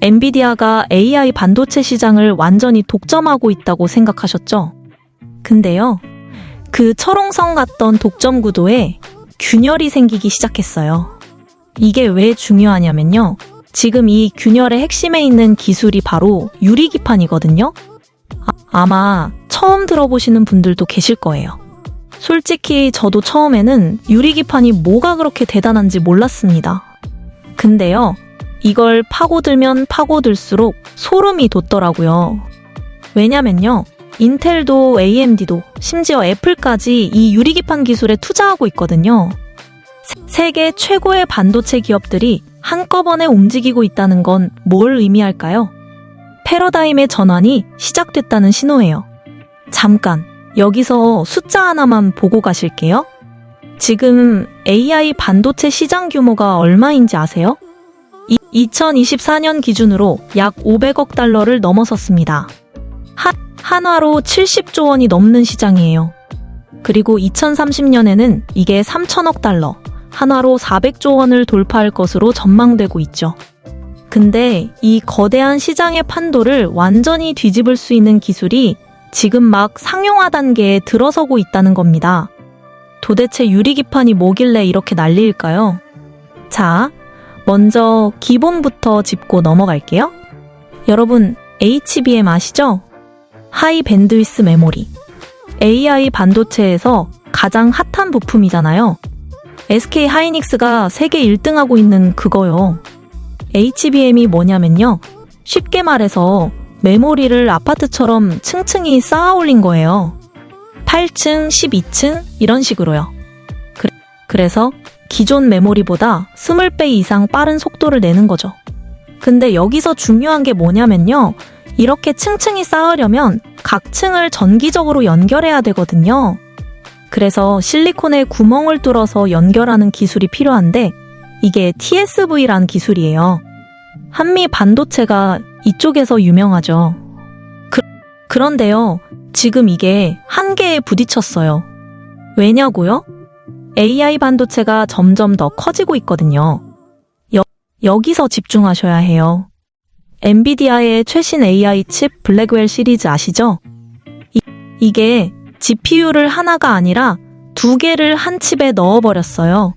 엔비디아가 AI 반도체 시장을 완전히 독점하고 있다고 생각하셨죠? 근데요, 그 철옹성 같던 독점 구도에 균열이 생기기 시작했어요. 이게 왜 중요하냐면요. 지금 이 균열의 핵심에 있는 기술이 바로 유리기판이거든요. 아마 처음 들어보시는 분들도 계실 거예요. 솔직히 저도 처음에는 유리기판이 뭐가 그렇게 대단한지 몰랐습니다. 근데요, 이걸 파고들면 파고들수록 소름이 돋더라고요. 왜냐면요, 인텔도 AMD도 심지어 애플까지 이 유리기판 기술에 투자하고 있거든요. 세계 최고의 반도체 기업들이 한꺼번에 움직이고 있다는 건 뭘 의미할까요? 패러다임의 전환이 시작됐다는 신호예요. 잠깐, 여기서 숫자 하나만 보고 가실게요. 지금 AI 반도체 시장 규모가 얼마인지 아세요? 2024년 기준으로 약 500억 달러를 넘어섰습니다. 한화로 70조 원이 넘는 시장이에요. 그리고 2030년에는 이게 3천억 달러, 한화로 400조 원을 돌파할 것으로 전망되고 있죠. 근데 이 거대한 시장의 판도를 완전히 뒤집을 수 있는 기술이 지금 막 상용화 단계에 들어서고 있다는 겁니다. 도대체 유리기판이 뭐길래 이렇게 난리일까요? 자, 먼저 기본부터 짚고 넘어갈게요. 여러분, HBM 아시죠? 하이 밴드위스 메모리. AI 반도체에서 가장 핫한 부품이잖아요. SK 하이닉스가 세계 1등하고 있는 그거요. HBM이 뭐냐면요. 쉽게 말해서 메모리를 아파트처럼 층층이 쌓아 올린 거예요. 8층, 12층 이런 식으로요. 그래서 기존 메모리보다 20배 이상 빠른 속도를 내는 거죠. 근데 여기서 중요한 게 뭐냐면요. 이렇게 층층이 쌓으려면 각 층을 전기적으로 연결해야 되거든요. 그래서 실리콘에 구멍을 뚫어서 연결하는 기술이 필요한데 이게 TSV라는 기술이에요. 한미 반도체가 이쪽에서 유명하죠. 그런데요, 지금 이게 한계에 부딪혔어요. 왜냐고요? AI 반도체가 점점 더 커지고 있거든요. 여기서 집중하셔야 해요. 엔비디아의 최신 AI 칩 블랙웰 시리즈 아시죠? 이게 GPU를 하나가 아니라 2개를 한 칩에 넣어버렸어요.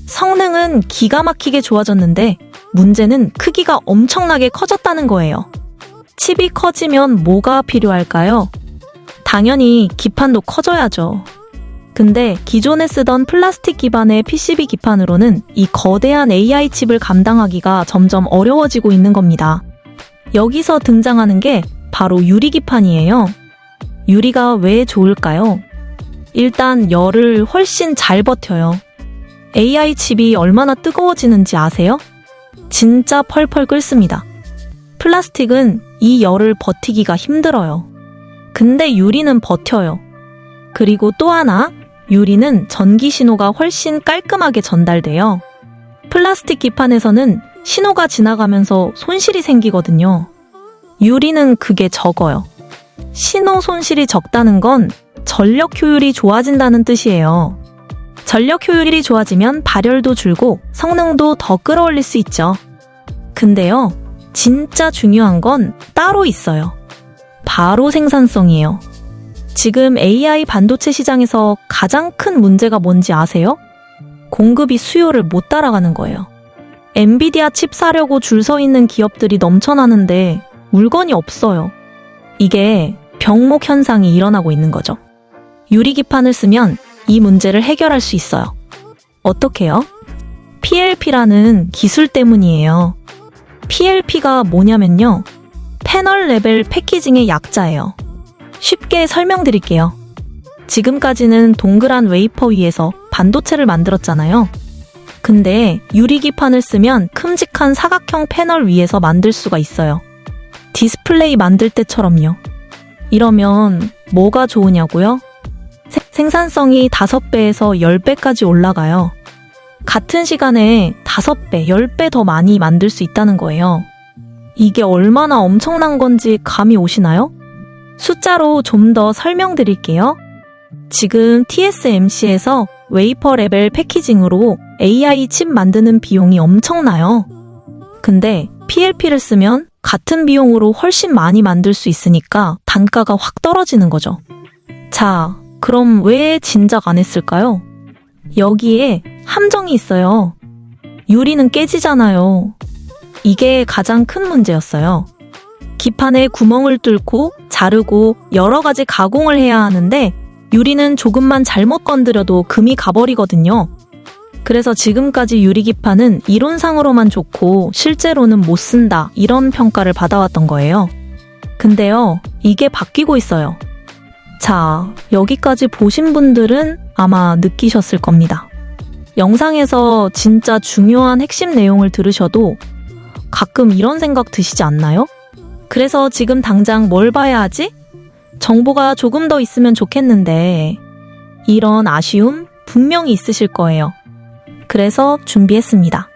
성능은 기가 막히게 좋아졌는데 문제는 크기가 엄청나게 커졌다는 거예요. 칩이 커지면 뭐가 필요할까요? 당연히 기판도 커져야죠. 근데 기존에 쓰던 플라스틱 기반의 PCB 기판으로는 이 거대한 AI 칩을 감당하기가 점점 어려워지고 있는 겁니다. 여기서 등장하는 게 바로 유리기판이에요. 유리가 왜 좋을까요? 일단 열을 훨씬 잘 버텨요. AI 칩이 얼마나 뜨거워지는지 아세요? 진짜 펄펄 끓습니다. 플라스틱은 이 열을 버티기가 힘들어요. 근데 유리는 버텨요. 그리고 또 하나, 유리는 전기 신호가 훨씬 깔끔하게 전달돼요. 플라스틱 기판에서는 신호가 지나가면서 손실이 생기거든요. 유리는 그게 적어요. 신호 손실이 적다는 건 전력 효율이 좋아진다는 뜻이에요. 전력 효율이 좋아지면 발열도 줄고 성능도 더 끌어올릴 수 있죠. 근데요, 진짜 중요한 건 따로 있어요. 바로 생산성이에요. 지금 AI 반도체 시장에서 가장 큰 문제가 뭔지 아세요? 공급이 수요를 못 따라가는 거예요. 엔비디아 칩 사려고 줄 서 있는 기업들이 넘쳐나는데 물건이 없어요. 이게 병목 현상이 일어나고 있는 거죠. 유리기판을 쓰면 이 문제를 해결할 수 있어요. 어떻게요? PLP라는 기술 때문이에요. PLP가 뭐냐면요. 패널 레벨 패키징의 약자예요. 쉽게 설명드릴게요. 지금까지는 동그란 웨이퍼 위에서 반도체를 만들었잖아요. 근데 유리기판을 쓰면 큼직한 사각형 패널 위에서 만들 수가 있어요. 디스플레이 만들 때처럼요. 이러면 뭐가 좋으냐고요? 생산성이 5배에서 10배까지 올라가요. 같은 시간에 5배, 10배 더 많이 만들 수 있다는 거예요. 이게 얼마나 엄청난 건지 감이 오시나요? 숫자로 좀 더 설명드릴게요. 지금 TSMC에서 웨이퍼 레벨 패키징으로 AI 칩 만드는 비용이 엄청나요. 근데 PLP를 쓰면 같은 비용으로 훨씬 많이 만들 수 있으니까 단가가 확 떨어지는 거죠. 자, 그럼 왜 진작 안 했을까요? 여기에 함정이 있어요. 유리는 깨지잖아요. 이게 가장 큰 문제였어요. 기판에 구멍을 뚫고 자르고 여러 가지 가공을 해야 하는데 유리는 조금만 잘못 건드려도 금이 가버리거든요. 그래서 지금까지 유리기판은 이론상으로만 좋고 실제로는 못 쓴다 이런 평가를 받아왔던 거예요. 근데요, 이게 바뀌고 있어요. 자, 여기까지 보신 분들은 아마 느끼셨을 겁니다. 영상에서 진짜 중요한 핵심 내용을 들으셔도 가끔 이런 생각 드시지 않나요? 그래서 지금 당장 뭘 봐야 하지? 정보가 조금 더 있으면 좋겠는데 이런 아쉬움 분명히 있으실 거예요. 그래서 준비했습니다.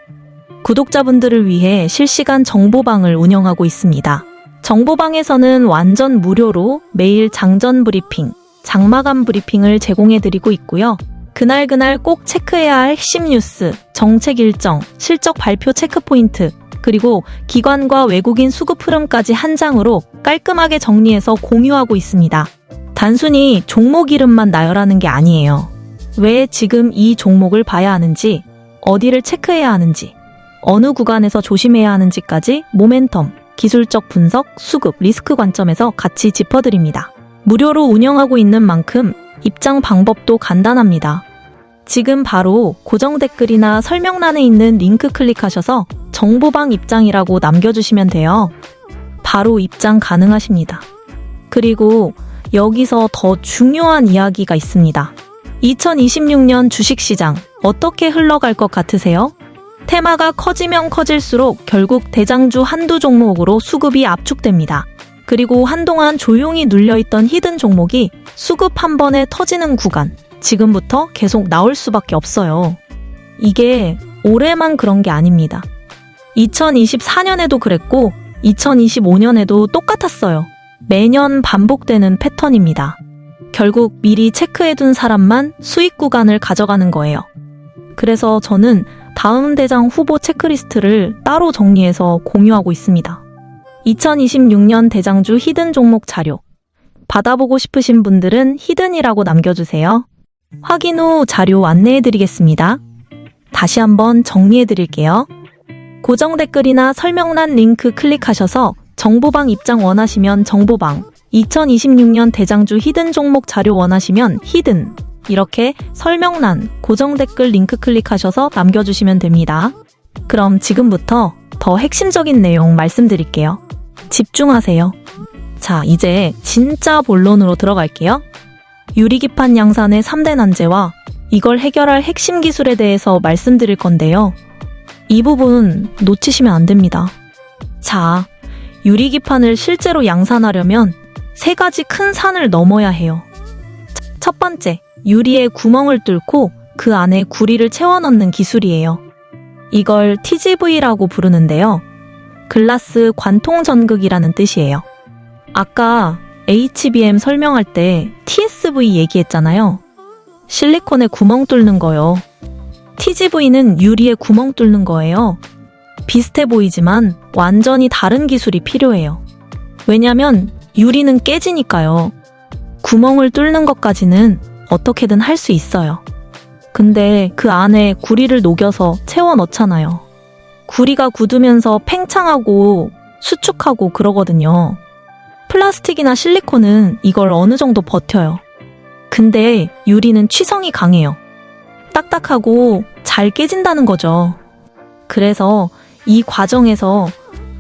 구독자분들을 위해 실시간 정보방을 운영하고 있습니다. 정보방에서는 완전 무료로 매일 장전 브리핑, 장마감 브리핑을 제공해드리고 있고요. 그날 꼭 체크해야 할 핵심 뉴스, 정책 일정, 실적 발표 체크포인트, 그리고 기관과 외국인 수급 흐름까지 한 장으로 깔끔하게 정리해서 공유하고 있습니다. 단순히 종목 이름만 나열하는 게 아니에요. 왜 지금 이 종목을 봐야 하는지, 어디를 체크해야 하는지, 어느 구간에서 조심해야 하는지까지 모멘텀, 기술적 분석, 수급, 리스크 관점에서 같이 짚어드립니다. 무료로 운영하고 있는 만큼 입장 방법도 간단합니다. 지금 바로 고정 댓글이나 설명란에 있는 링크 클릭하셔서 정보방 입장이라고 남겨주시면 돼요. 바로 입장 가능하십니다. 그리고 여기서 더 중요한 이야기가 있습니다. 2026년 주식시장 어떻게 흘러갈 것 같으세요? 테마가 커지면 커질수록 결국 대장주 한두 종목으로 수급이 압축됩니다. 그리고 한동안 조용히 눌려있던 히든 종목이 수급 한 번에 터지는 구간, 지금부터 계속 나올 수밖에 없어요. 이게 올해만 그런 게 아닙니다. 2024년에도 그랬고 2025년에도 똑같았어요. 매년 반복되는 패턴입니다. 결국 미리 체크해둔 사람만 수익 구간을 가져가는 거예요. 그래서 저는 다음 대장 후보 체크리스트를 따로 정리해서 공유하고 있습니다. 2026년 대장주 히든 종목 자료 받아보고 싶으신 분들은 히든이라고 남겨주세요. 확인 후 자료 안내해드리겠습니다. 다시 한번 정리해드릴게요. 고정 댓글이나 설명란 링크 클릭하셔서 정보방 입장 원하시면 정보방, 2026년 대장주 히든 종목 자료 원하시면 히든, 이렇게 설명란, 고정 댓글 링크 클릭하셔서 남겨주시면 됩니다. 그럼 지금부터 더 핵심적인 내용 말씀드릴게요. 집중하세요. 자, 이제 진짜 본론으로 들어갈게요. 유리기판 양산의 3대 난제와 이걸 해결할 핵심 기술에 대해서 말씀드릴 건데요. 이 부분 놓치시면 안 됩니다. 자, 유리기판을 실제로 양산하려면 3가지 큰 산을 넘어야 해요. 첫 번째, 유리에 구멍을 뚫고 그 안에 구리를 채워 넣는 기술이에요. 이걸 TGV라고 부르는데요. 글라스 관통 전극이라는 뜻이에요. 아까 HBM 설명할 때 TSV 얘기했잖아요. 실리콘에 구멍 뚫는 거요. TGV는 유리에 구멍 뚫는 거예요. 비슷해 보이지만 완전히 다른 기술이 필요해요. 왜냐면 유리는 깨지니까요. 구멍을 뚫는 것까지는 어떻게든 할 수 있어요. 근데 그 안에 구리를 녹여서 채워 넣잖아요. 구리가 굳으면서 팽창하고 수축하고 그러거든요. 플라스틱이나 실리콘은 이걸 어느 정도 버텨요. 근데 유리는 취성이 강해요. 딱딱하고 잘 깨진다는 거죠. 그래서 이 과정에서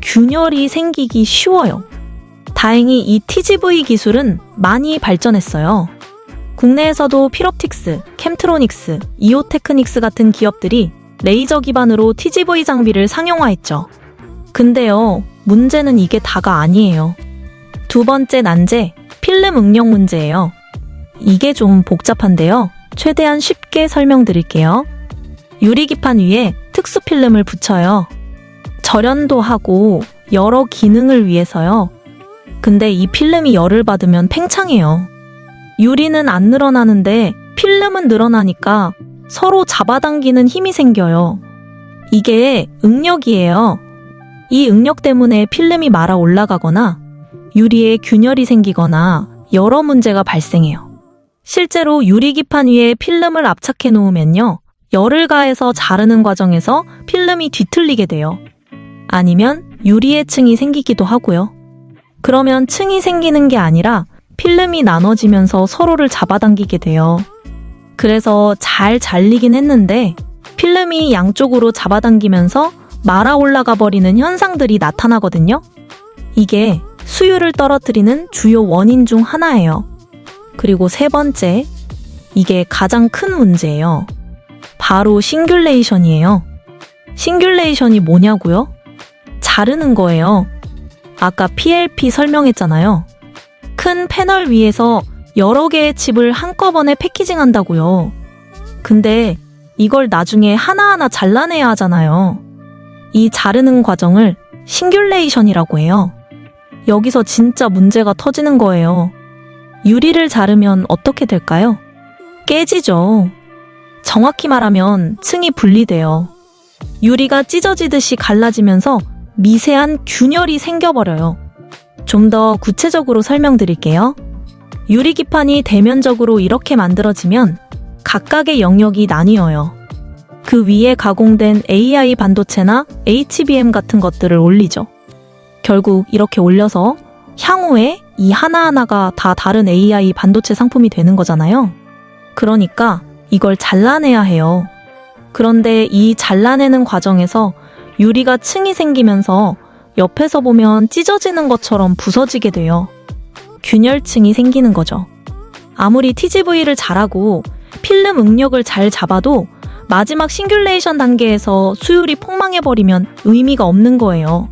균열이 생기기 쉬워요. 다행히 이 TGV 기술은 많이 발전했어요. 국내에서도 필옵틱스, 캠트로닉스, 이오테크닉스 같은 기업들이 레이저 기반으로 TGV 장비를 상용화했죠. 근데요, 문제는 이게 다가 아니에요. 두 번째 난제, 필름 응용 문제예요. 이게 좀 복잡한데요. 최대한 쉽게 설명드릴게요. 유리기판 위에 특수 필름을 붙여요. 절연도 하고 여러 기능을 위해서요. 근데 이 필름이 열을 받으면 팽창해요. 유리는 안 늘어나는데 필름은 늘어나니까 서로 잡아당기는 힘이 생겨요. 이게 응력이에요. 이 응력 때문에 필름이 말아 올라가거나 유리에 균열이 생기거나 여러 문제가 발생해요. 실제로 유리기판 위에 필름을 압착해 놓으면요. 열을 가해서 자르는 과정에서 필름이 뒤틀리게 돼요. 아니면 유리에 층이 생기기도 하고요. 그러면 층이 생기는 게 아니라 필름이 나눠지면서 서로를 잡아당기게 돼요. 그래서 잘 잘리긴 했는데 필름이 양쪽으로 잡아당기면서 말아 올라가 버리는 현상들이 나타나거든요. 이게 수율을 떨어뜨리는 주요 원인 중 하나예요. 그리고 세 번째, 이게 가장 큰 문제예요. 바로 싱귤레이션이에요. 싱귤레이션이 뭐냐고요? 자르는 거예요. 아까 PLP 설명했잖아요. 큰 패널 위에서 여러 개의 칩을 한꺼번에 패키징 한다고요. 근데 이걸 나중에 하나하나 잘라내야 하잖아요. 이 자르는 과정을 싱귤레이션이라고 해요. 여기서 진짜 문제가 터지는 거예요. 유리를 자르면 어떻게 될까요? 깨지죠. 정확히 말하면 층이 분리돼요. 유리가 찢어지듯이 갈라지면서 미세한 균열이 생겨버려요. 좀 더 구체적으로 설명드릴게요. 유리기판이 대면적으로 이렇게 만들어지면 각각의 영역이 나뉘어요. 그 위에 가공된 AI 반도체나 HBM 같은 것들을 올리죠. 결국 이렇게 올려서 향후에 이 하나하나가 다 다른 AI 반도체 상품이 되는 거잖아요. 그러니까 이걸 잘라내야 해요. 그런데 이 잘라내는 과정에서 유리가 층이 생기면서 옆에서 보면 찢어지는 것처럼 부서지게 돼요. 균열층이 생기는 거죠. 아무리 TGV를 잘하고 필름 응력을 잘 잡아도 마지막 싱귤레이션 단계에서 수율이 폭망해버리면 의미가 없는 거예요.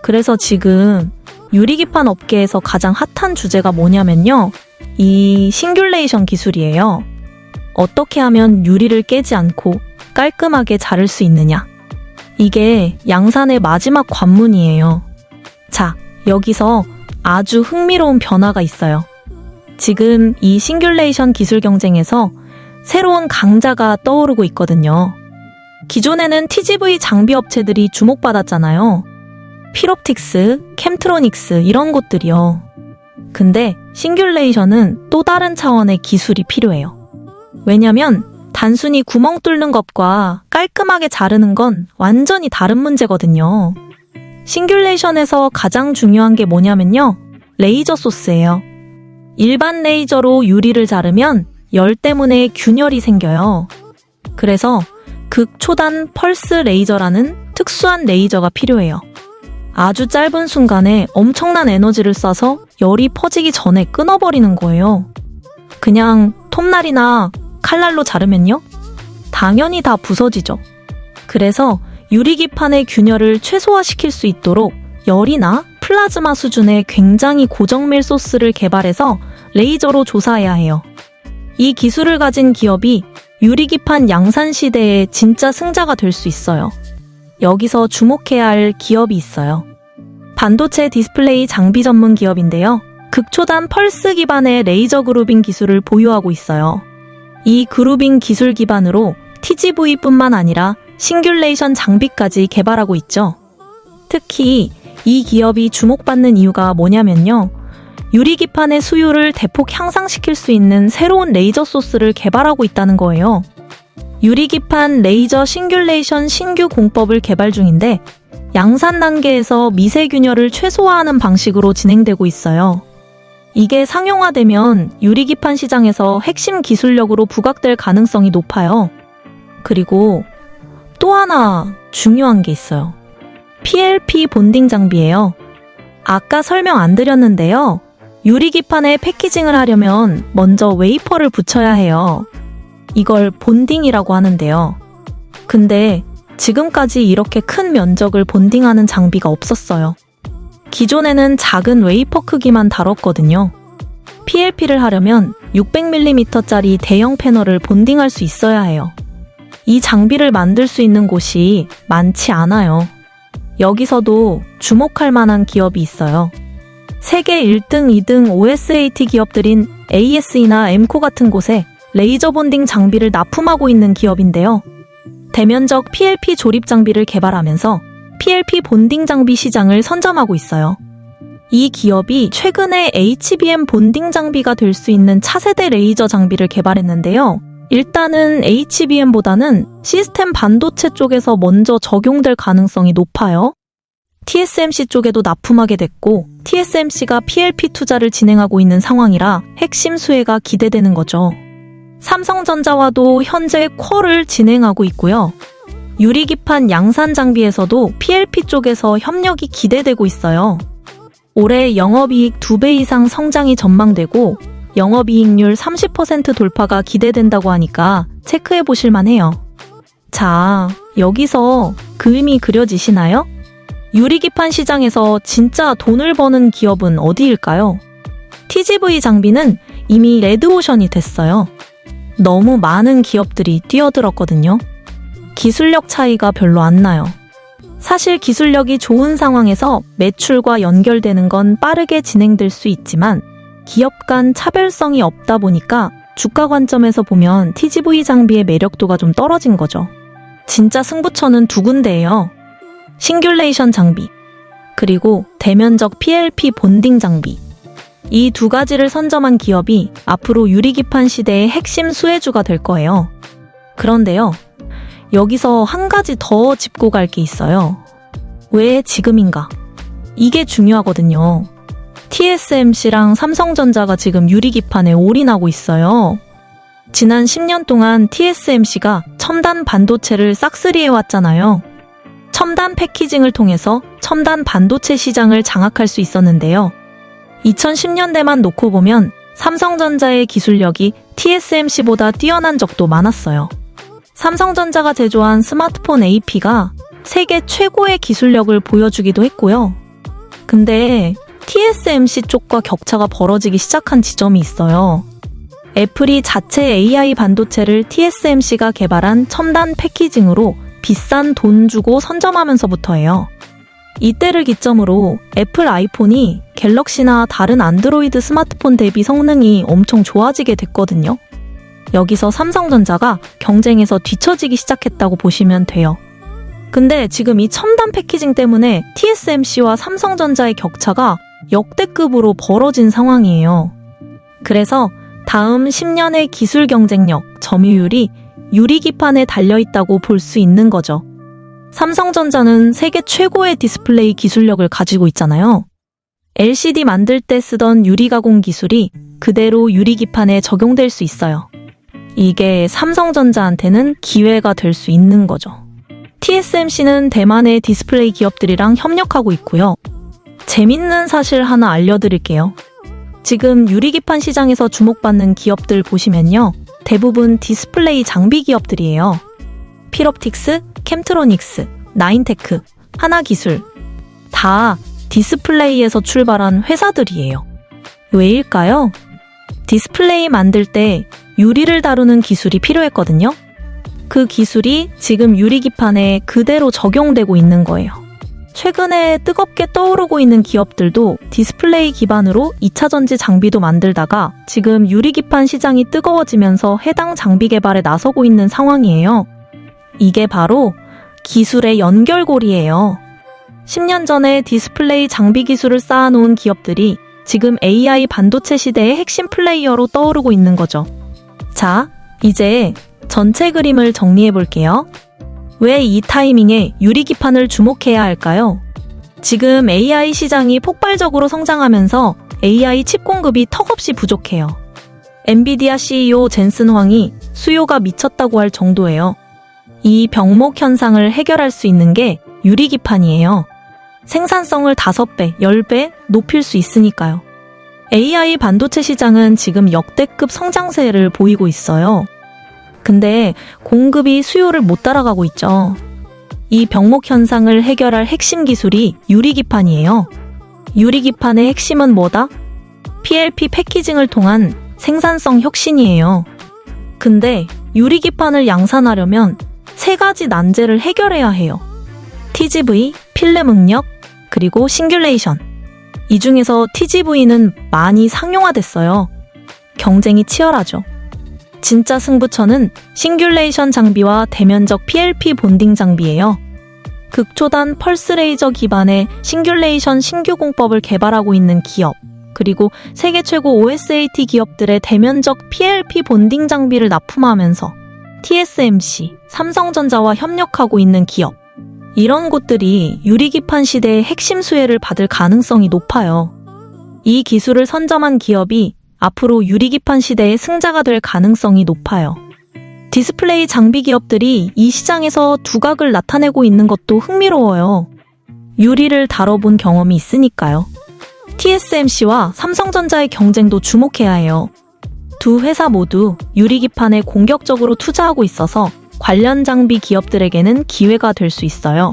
그래서 지금 유리기판 업계에서 가장 핫한 주제가 뭐냐면요. 이 싱귤레이션 기술이에요. 어떻게 하면 유리를 깨지 않고 깔끔하게 자를 수 있느냐. 이게 양산의 마지막 관문이에요. 자, 여기서 아주 흥미로운 변화가 있어요. 지금 이 싱귤레이션 기술 경쟁에서 새로운 강자가 떠오르고 있거든요. 기존에는 TGV 장비 업체들이 주목받았잖아요. 필옵틱스, 캠트로닉스 이런 곳들이요. 근데 싱귤레이션은 또 다른 차원의 기술이 필요해요. 왜냐면 단순히 구멍 뚫는 것과 깔끔하게 자르는 건 완전히 다른 문제거든요. 싱귤레이션에서 가장 중요한 게 뭐냐면요. 레이저 소스예요. 일반 레이저로 유리를 자르면 열 때문에 균열이 생겨요. 그래서 극초단 펄스 레이저라는 특수한 레이저가 필요해요. 아주 짧은 순간에 엄청난 에너지를 쏴서 열이 퍼지기 전에 끊어버리는 거예요. 그냥 톱날이나 칼날로 자르면요? 당연히 다 부서지죠. 그래서 유리기판의 균열을 최소화시킬 수 있도록 열이나 플라즈마 수준의 굉장히 고정밀 소스를 개발해서 레이저로 조사해야 해요. 이 기술을 가진 기업이 유리기판 양산 시대의 진짜 승자가 될 수 있어요. 여기서 주목해야 할 기업이 있어요. 반도체 디스플레이 장비 전문 기업인데요. 극초단 펄스 기반의 레이저 그루빙 기술을 보유하고 있어요. 이 그루빙 기술 기반으로 TGV뿐만 아니라 싱귤레이션 장비까지 개발하고 있죠. 특히 이 기업이 주목받는 이유가 뭐냐면요. 유리기판의 수율을 대폭 향상시킬 수 있는 새로운 레이저 소스를 개발하고 있다는 거예요. 유리기판 레이저 싱귤레이션 신규 공법을 개발 중인데 양산 단계에서 미세균열을 최소화하는 방식으로 진행되고 있어요. 이게 상용화되면 유리기판 시장에서 핵심 기술력으로 부각될 가능성이 높아요. 그리고 또 하나 중요한 게 있어요. PLP 본딩 장비예요. 아까 설명 안 드렸는데요. 유리기판에 패키징을 하려면 먼저 웨이퍼를 붙여야 해요. 이걸 본딩이라고 하는데요. 근데 지금까지 이렇게 큰 면적을 본딩하는 장비가 없었어요. 기존에는 작은 웨이퍼 크기만 다뤘거든요. PLP를 하려면 600mm짜리 대형 패널을 본딩할 수 있어야 해요. 이 장비를 만들 수 있는 곳이 많지 않아요. 여기서도 주목할 만한 기업이 있어요. 세계 1등, 2등 OSAT 기업들인 ASE나 엠코 같은 곳에 레이저 본딩 장비를 납품하고 있는 기업인데요. 대면적 PLP 조립 장비를 개발하면서 PLP 본딩 장비 시장을 선점하고 있어요. 이 기업이 최근에 HBM 본딩 장비가 될 수 있는 차세대 레이저 장비를 개발했는데요. 일단은 HBM보다는 시스템 반도체 쪽에서 먼저 적용될 가능성이 높아요. TSMC 쪽에도 납품하게 됐고 TSMC가 PLP 투자를 진행하고 있는 상황이라 핵심 수혜가 기대되는 거죠. 삼성전자와도 현재 쿼를 진행하고 있고요. 유리기판 양산 장비에서도 PLP 쪽에서 협력이 기대되고 있어요. 올해 영업이익 2배 이상 성장이 전망되고 영업이익률 30% 돌파가 기대된다고 하니까 체크해 보실만 해요. 자, 여기서 그림이 그려지시나요? 유리기판 시장에서 진짜 돈을 버는 기업은 어디일까요? TGV 장비는 이미 레드오션이 됐어요. 너무 많은 기업들이 뛰어들었거든요. 기술력 차이가 별로 안 나요. 사실 기술력이 좋은 상황에서 매출과 연결되는 건 빠르게 진행될 수 있지만 기업 간 차별성이 없다 보니까 주가 관점에서 보면 TGV 장비의 매력도가 좀 떨어진 거죠. 진짜 승부처는 두 군데예요. 싱귤레이션 장비, 그리고 대면적 PLP 본딩 장비. 이 두 가지를 선점한 기업이 앞으로 유리기판 시대의 핵심 수혜주가 될 거예요. 그런데요, 여기서 한 가지 더 짚고 갈 게 있어요. 왜 지금인가? 이게 중요하거든요. TSMC랑 삼성전자가 지금 유리기판에 올인하고 있어요. 지난 10년 동안 TSMC가 첨단 반도체를 싹쓸이해왔잖아요. 첨단 패키징을 통해서 첨단 반도체 시장을 장악할 수 있었는데요. 2010년대만 놓고 보면 삼성전자의 기술력이 TSMC보다 뛰어난 적도 많았어요. 삼성전자가 제조한 스마트폰 AP가 세계 최고의 기술력을 보여주기도 했고요. 근데 TSMC 쪽과 격차가 벌어지기 시작한 지점이 있어요. 애플이 자체 AI 반도체를 TSMC가 개발한 첨단 패키징으로 비싼 돈 주고 선점하면서부터예요. 이때를 기점으로 애플 아이폰이 갤럭시나 다른 안드로이드 스마트폰 대비 성능이 엄청 좋아지게 됐거든요. 여기서 삼성전자가 경쟁에서 뒤처지기 시작했다고 보시면 돼요. 근데 지금 이 첨단 패키징 때문에 TSMC와 삼성전자의 격차가 역대급으로 벌어진 상황이에요. 그래서 다음 10년의 기술 경쟁력, 점유율이 유리기판에 달려있다고 볼 수 있는 거죠. 삼성전자는 세계 최고의 디스플레이 기술력을 가지고 있잖아요. LCD 만들 때 쓰던 유리가공 기술이 그대로 유리기판에 적용될 수 있어요. 이게 삼성전자한테는 기회가 될 수 있는 거죠. TSMC는 대만의 디스플레이 기업들이랑 협력하고 있고요. 재밌는 사실 하나 알려드릴게요. 지금 유리기판 시장에서 주목받는 기업들 보시면요. 대부분 디스플레이 장비 기업들이에요. 필옵틱스, 캠트로닉스, 나인테크, 하나기술 다 디스플레이에서 출발한 회사들이에요. 왜일까요? 디스플레이 만들 때 유리를 다루는 기술이 필요했거든요. 그 기술이 지금 유리기판에 그대로 적용되고 있는 거예요. 최근에 뜨겁게 떠오르고 있는 기업들도 디스플레이 기반으로 2차전지 장비도 만들다가 지금 유리기판 시장이 뜨거워지면서 해당 장비 개발에 나서고 있는 상황이에요. 이게 바로 기술의 연결고리예요. 10년 전에 디스플레이 장비 기술을 쌓아놓은 기업들이 지금 AI 반도체 시대의 핵심 플레이어로 떠오르고 있는 거죠. 자, 이제 전체 그림을 정리해 볼게요. 왜 이 타이밍에 유리기판을 주목해야 할까요? 지금 AI 시장이 폭발적으로 성장하면서 AI 칩 공급이 턱없이 부족해요. 엔비디아 CEO 젠슨 황이 수요가 미쳤다고 할 정도예요. 이 병목 현상을 해결할 수 있는 게 유리기판이에요. 생산성을 5배, 10배 높일 수 있으니까요. AI 반도체 시장은 지금 역대급 성장세를 보이고 있어요. 근데 공급이 수요를 못 따라가고 있죠. 이 병목 현상을 해결할 핵심 기술이 유리기판이에요. 유리기판의 핵심은 뭐다? PLP 패키징을 통한 생산성 혁신이에요. 근데 유리기판을 양산하려면 3가지 난제를 해결해야 해요. TGV, 필름 응력, 그리고 싱귤레이션. 이 중에서 TGV는 많이 상용화됐어요. 경쟁이 치열하죠. 진짜 승부처는 싱귤레이션 장비와 대면적 PLP 본딩 장비예요. 극초단 펄스 레이저 기반의 싱귤레이션 신규 공법을 개발하고 있는 기업, 그리고 세계 최고 OSAT 기업들의 대면적 PLP 본딩 장비를 납품하면서 TSMC, 삼성전자와 협력하고 있는 기업, 이런 곳들이 유리기판 시대의 핵심 수혜를 받을 가능성이 높아요. 이 기술을 선점한 기업이 앞으로 유리기판 시대의 승자가 될 가능성이 높아요. 디스플레이 장비 기업들이 이 시장에서 두각을 나타내고 있는 것도 흥미로워요. 유리를 다뤄본 경험이 있으니까요. TSMC와 삼성전자의 경쟁도 주목해야 해요. 두 회사 모두 유리기판에 공격적으로 투자하고 있어서 관련 장비 기업들에게는 기회가 될 수 있어요.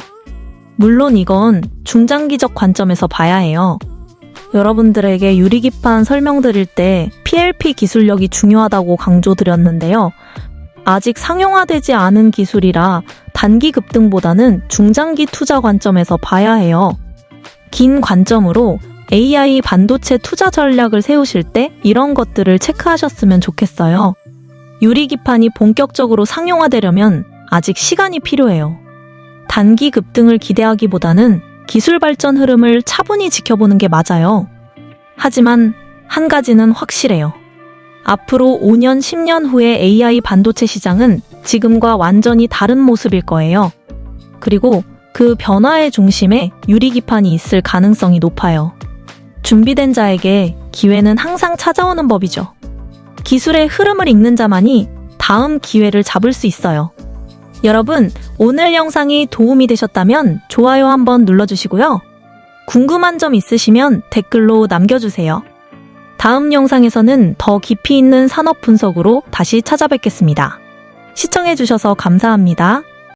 물론 이건 중장기적 관점에서 봐야 해요. 여러분들에게 유리기판 설명드릴 때 PLP 기술력이 중요하다고 강조드렸는데요. 아직 상용화되지 않은 기술이라 단기 급등보다는 중장기 투자 관점에서 봐야 해요. 긴 관점으로 AI 반도체 투자 전략을 세우실 때 이런 것들을 체크하셨으면 좋겠어요. 유리기판이 본격적으로 상용화되려면 아직 시간이 필요해요. 단기 급등을 기대하기보다는 기술 발전 흐름을 차분히 지켜보는 게 맞아요. 하지만 한 가지는 확실해요. 앞으로 5년, 10년 후의 AI 반도체 시장은 지금과 완전히 다른 모습일 거예요. 그리고 그 변화의 중심에 유리기판이 있을 가능성이 높아요. 준비된 자에게 기회는 항상 찾아오는 법이죠. 기술의 흐름을 읽는 자만이 다음 기회를 잡을 수 있어요. 여러분, 오늘 영상이 도움이 되셨다면 좋아요 한번 눌러주시고요. 궁금한 점 있으시면 댓글로 남겨주세요. 다음 영상에서는 더 깊이 있는 산업 분석으로 다시 찾아뵙겠습니다. 시청해주셔서 감사합니다.